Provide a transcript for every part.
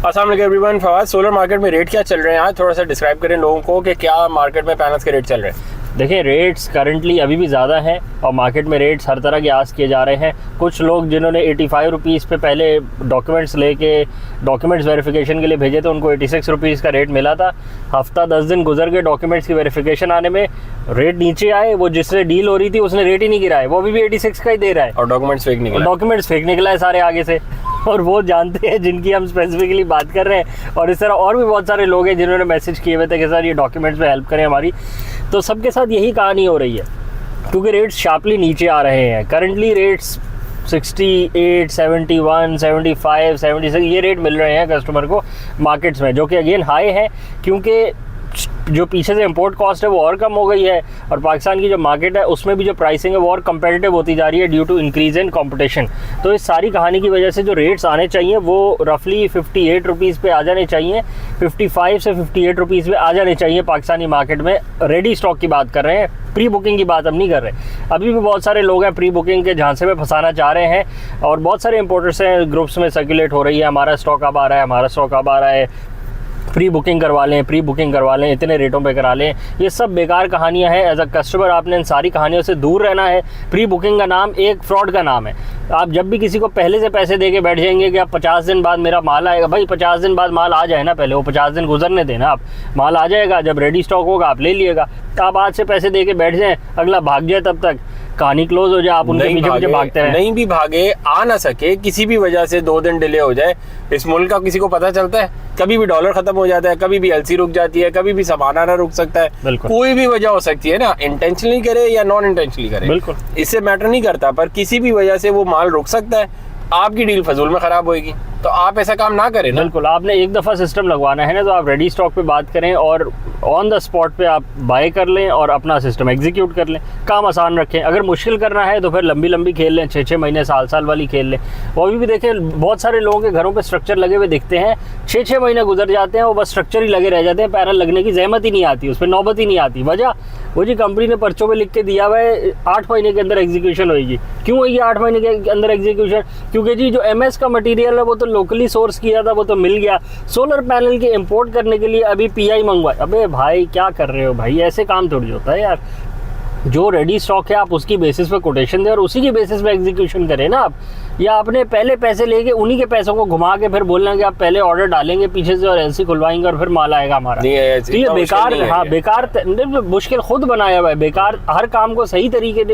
अस्सलाम वालेकुम everyone. Fawad, solar market में रेट क्या चल रहे हैं आज थोड़ा सा डिस्क्राइब करें लोगों को कि क्या मार्केट में पैनल्स के रेट चल रहे हैं। देखिए, रेट्स करंटली अभी भी ज़्यादा हैं और मार्केट में रेट्स हर तरह के आस किए जा रहे हैं। कुछ लोग जिन्होंने 85 रुपीज़ पे पहले डॉक्यूमेंट्स डॉक्यूमेंट्स वेरिफिकेशन के लिए भेजे थे, उनको 86 रुपीज़ का रेट मिला था। हफ्ता 10 दिन गुजर गए डॉक्यूमेंट्स की वेरिफिकेशन आने में, रेट नीचे आए। वो जिससे डील हो रही थी उसने रेट ही नहीं गिराया, वो अभी भी 86 का ही दे रहा है और डॉक्यूमेंट्स फेक निकला है सारे आगे से। और वो जानते हैं जिनकी हम स्पेसिफिकली बात कर रहे हैं। और इस तरह और भी बहुत सारे लोग हैं जिन्होंने मैसेज किए हुए थे कि सर ये डॉक्यूमेंट्स में हेल्प करें हमारी। तो सबके साथ यही कहानी हो रही है क्योंकि रेट्स शार्पली नीचे आ रहे हैं। करंटली रेट्स 68, 71, 75, 76 ये रेट मिल रहे हैं कस्टमर को मार्केट्स में, जो कि अगेन हाई है क्योंकि जो पीछे से इंपोर्ट कॉस्ट है वो और कम हो गई है और पाकिस्तान की जो मार्केट है उसमें भी जो प्राइसिंग है वो और कंपेटिटिव होती जा रही है due to increase in competition. तो इस सारी कहानी की वजह से जो रेट्स आने चाहिए वो रफली 58 रुपीज़ पे आ जाने चाहिए, 55 से 58 रुपीज़ पे आ जाने चाहिए पाकिस्तानी मार्केट में। रेडी स्टॉक की बात कर रहे हैं, प्री बुकिंग की बात हम नहीं कर रहे। अभी भी बहुत सारे लोग हैं प्री बुकिंग के झांसे में फंसाना चाह रहे हैं और बहुत सारे इंपोर्टर्स हैं, ग्रुप्स में सर्कुलेट हो रही है हमारा स्टॉक अब आ रहा है, हमारा स्टॉक अब आ रहा है, प्री बुकिंग करवा लें, इतने रेटों पे करा लें। ये सब बेकार कहानियां हैं। एज अ कस्टमर आपने इन सारी कहानियों से दूर रहना है। प्री बुकिंग का नाम एक फ्रॉड का नाम है। आप जब भी किसी को पहले से पैसे दे के बैठ जाएंगे कि अब 50 दिन बाद मेरा माल आएगा, भाई 50 दिन बाद माल आ जाए ना, पहले वो 50 दिन गुजरने देना। आप माल आ जाएगा, जब रेडी स्टॉक होगा आप ले लिएगा। आप आज से पैसे दे के बैठ जाएँ, अगला भाग जाए, तब तक कहानी क्लोज हो जाए, आप उनके पीछे भागते रहे। नहीं भी भागे, आ ना सके, किसी भी वजह से 2 दिन डिले हो जाए, इस मुल्क का किसी को पता चलता है? कभी भी डॉलर खत्म हो जाता है, कभी भी एलसी रुक जाती है, कभी भी सामान आना रुक सकता है। कोई भी वजह हो सकती है ना, इंटेंशनली करे या नॉन इंटेंशनली करे, बिल्कुल इससे मैटर नहीं करता, पर किसी भी वजह से वो माल रुक सकता है, आपकी डील फजूल में खराब होगी। तो आप ऐसा काम ना करें ना। बिल्कुल, आपने एक दफ़ा सिस्टम लगवाना है ना, तो आप रेडी स्टॉक पे बात करें और ऑन द स्पॉट पे आप बाय कर लें और अपना सिस्टम एग्जीक्यूट कर लें। काम आसान रखें। अगर मुश्किल करना है तो फिर लंबी खेल लें, 6-6 महीने साल वाली खेल लें। वो अभी भी देखें बहुत सारे लोगों के घरों पे स्ट्रक्चर लगे हुए दिखते हैं, 6-6 महीने गुजर जाते हैं, वो बस स्ट्रक्चर ही लगे रह जाते हैं, पैनल लगने की जहमत ही नहीं आती, उस पर नौबत ही नहीं आती। वजह वो जी कंपनी ने पर्चों में लिख के दिया हुआ है 8 महीने के अंदर एग्जीक्यूशन होगी। क्यों होगी 8 महीने के अंदर एग्जीक्यूशन? क्योंकि जी जो MS का मटेरियल है वो तो लोकली सोर्स किया था, वो तो मिल गया। सोलर पैनल के इंपोर्ट करने के लिए अभी PI मंगवाए। अबे भाई क्या कर रहे हो भाई, ऐसे काम थोड़ी होता है यार। जो रेडी स्टॉक है आप उसकी बेसिस पे कोटेशन दें और उसी की बेसिस पे एग्जीक्यूशन करें ना आप। या आपने पहले पैसे लेके उन्हीं के पैसों को घुमा के फिर बोलना कि आप पहले ऑर्डर डालेंगे पीछे से और LC खुलवाएंगे और फिर माल आएगा हमारा। तो ये बेकार, हाँ बेकार, मुश्किल खुद बनाया हुआ है। बेकार हर काम को सही तरीके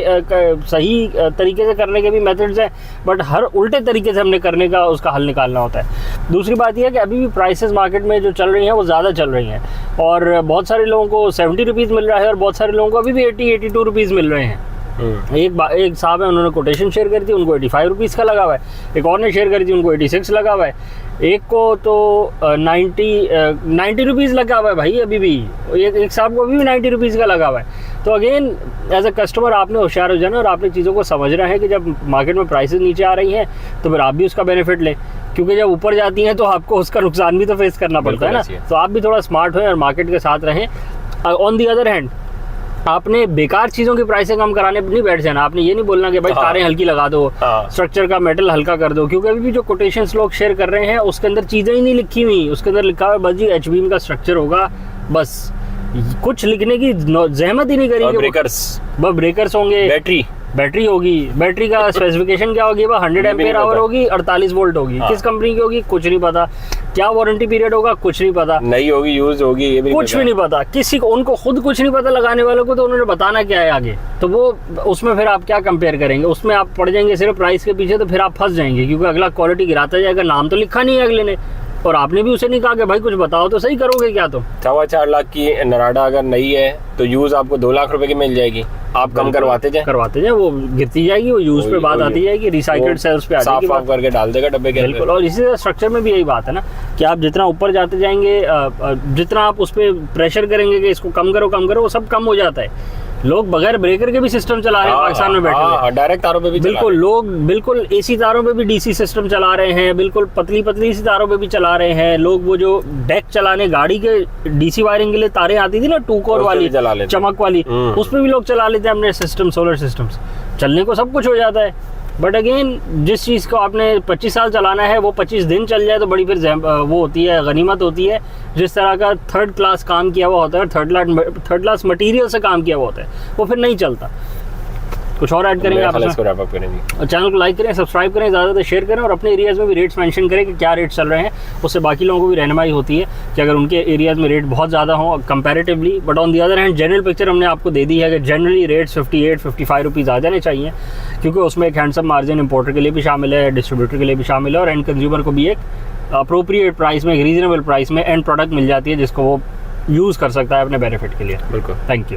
से करने के भी मेथड्स हैं, बट हर उल्टे तरीके से हमने करने का उसका हल निकालना होता है। दूसरी बात यह है कि अभी भी प्राइसेस मार्केट में जो चल रही हैं वो ज़्यादा चल रही हैं और बहुत सारे लोगों को 70 रुपीज़ मिल रहा है और बहुत सारे लोगों को अभी भी 80-82 रुपीज़ मिल रहे हैं। एक साहब है, उन्होंने कोटेशन शेयर करी थी, उनको 85 रुपीज़ का लगा हुआ है। एक और ने शेयर करी थी, उनको 86 लगा हुआ है। एक को तो 90 रुपीज़ लगा हुआ है भाई अभी भी। एक साहब को अभी भी 90 रुपीज़ का लगा हुआ है। तो अगेन एज अ कस्टमर आपने होशियार हो जाना और आपने चीज़ों को समझना है कि जब मार्केट में प्राइसेस नीचे आ रही हैं तो फिर आप भी उसका बेनिफिट लें, क्योंकि जब ऊपर जाती हैं तो आपको उसका नुकसान भी तो फेस करना पड़ता है ना। तो आप भी थोड़ा स्मार्ट हों और मार्केट के साथ रहें। ऑन दी अदर हैंड आपने बेकार चीज़ों की प्राइसें कम कराने नहीं बैठ जाना। आपने ये नहीं बोलना कि भाई तारें हल्की लगा दो, स्ट्रक्चर का मेटल हल्का कर दो, क्योंकि अभी भी जो कोटेशंस लोग शेयर कर रहे हैं उसके अंदर चीज़ें ही नहीं लिखी हुई। उसके अंदर लिखा हुआ बस जी HBM का स्ट्रक्चर होगा, बस कुछ लिखने की जहमत ही नहीं करेंगे। ब्रेकर्स होंगे, बैटरी होगी, बैटरी का स्पेसिफिकेशन क्या होगी, 100 एम्पियर आवर होगी, 48 वोल्ट होगी। किस कंपनी की होगी कुछ नहीं पता, क्या वारंटी पीरियड होगा कुछ नहीं पता, नई होगी यूज होगी ये भी कुछ भी नहीं पता किसी को। उनको खुद कुछ नहीं पता लगाने वालों को, तो उन्होंने बताना क्या है आगे। तो वो उसमें फिर आप क्या कंपेयर करेंगे, उसमें आप पड़ जाएंगे सिर्फ प्राइस के पीछे, तो फिर आप फंस जाएंगे क्योंकि अगला क्वालिटी गिराता जाएगा। नाम तो लिखा नहीं है अगले ने और आपने भी उसे नहीं कहा कि भाई कुछ बताओ तो सही, करोगे क्या? तो 4.25 लाख की नराडा अगर नई है तो यूज आपको 2 लाख रुपए की मिल जाएगी। आप कम करवाते जाए, वो गिरती जाएगी, वो यूज पे बात आती जाएगी, रिसाइक्ल्ड सेल्स पे आ जाएगी, साफ करके डाल देगा डब्बे के। बिल्कुल, और इसी तरह स्ट्रक्चर में भी यही बात है ना कि आप जितना ऊपर जाते जाएंगे, जितना आप उस पर प्रेशर करेंगे कि इसको कम करो, वो सब कम हो जाता है। लोग बगैर ब्रेकर के भी सिस्टम चला रहे हैं पाकिस्तान में बैठे हुए, डायरेक्ट तारों पे भी बिल्कुल। लोग बिल्कुल AC तारों पे भी DC सिस्टम चला रहे हैं, बिल्कुल पतली सी तारों पे भी चला रहे हैं लोग। वो जो डेक चलाने गाड़ी के DC वायरिंग के लिए तारें आती थी ना 2 कोर वाली चमक वाली, उस पर भी लोग चला लेते हैं अपने सिस्टम, सोलर सिस्टम्स। चलने को सब कुछ हो जाता है। बट अगेन जिस चीज़ को आपने 25 साल चलाना है वो 25 दिन चल जाए तो बड़ी फिर वो होती है, गनीमत होती है। जिस तरह का थर्ड क्लास काम किया हुआ होता है, थर्ड क्लास मटेरियल से काम किया हुआ होता है, वो फिर नहीं चलता। कुछ और ऐड करेंगे आप इसमें? चैनल को लाइक करें, सब्सक्राइब करें, ज़्यादा शेयर करें और अपने एरियाज़ में भी रेट्स मेंशन करें कि क्या रेट चल रहे हैं। उससे बाकी लोगों को भी रहनुमाई होती है कि अगर उनके एरियाज़ में रेट बहुत ज़्यादा हों comparatively. But on the other hand general picture हमने आपको दे दी है कि जनरली रेट्स 58-55 रुपीज़ आ जाने चाहिए, क्योंकि उसमें एक हैंडसम मार्जिन इंपोर्टर के लिए भी शामिल है, डिस्ट्रीब्यूटर के लिए भी शामिल है और एंड कंज्यूमर को भी एक अप्रोप्रिएट प्राइस में, एक रीजनेबल प्राइस में एंड प्रोडक्ट मिल जाती है जिसको वो यूज़ कर सकता है अपने बेनिफिट के लिए। बिल्कुल। Thank you.